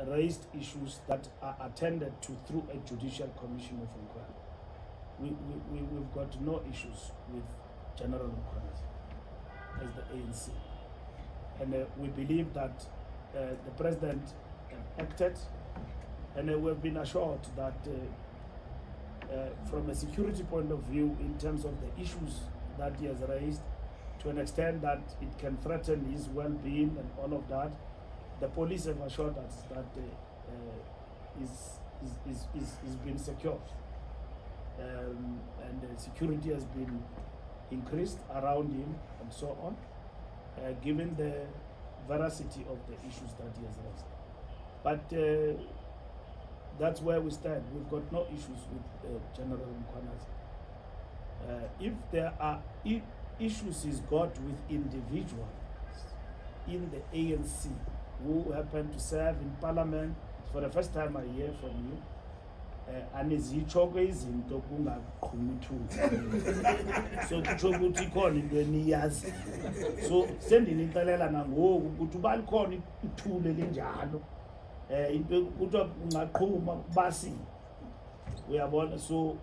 raised issues that are attended to through a judicial commission of inquiry. We've got no issues with General Mkhwanazi as the ANC. And we believe that the president acted, and we've been assured that from a security point of view, in terms of the issues that he has raised, to an extent that it can threaten his well-being and all of that, the police have assured us that he's been secured. And the security has been increased around him and so on, given the veracity of the issues that he has raised. But that's where we stand. We've got no issues with General Mkhwanazi. If there are issues he's got with individuals in the ANC who happen to serve in parliament, for the first time I hear from you, anizitsho ke izinto kungaqhumi ithuna. So kutsho ukuthi ikhona into eniyazi. So sendinixelela nangoku ukuthi uba likhona ithule linjalo, into kuthiwa kungaqhuma kubasi. Uyabona? So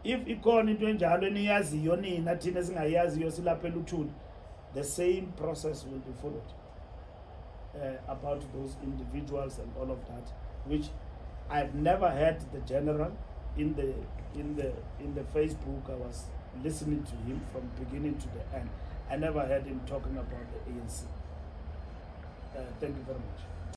if ikhona into enjalo eniyaziyo nina thina singayaziyo silapha eluthuli, the same process will be followed about those individuals and all of that, which I've never heard the general in the Facebook. I was listening to him from beginning to the end. I never heard him talking about the ANC. Thank you very much.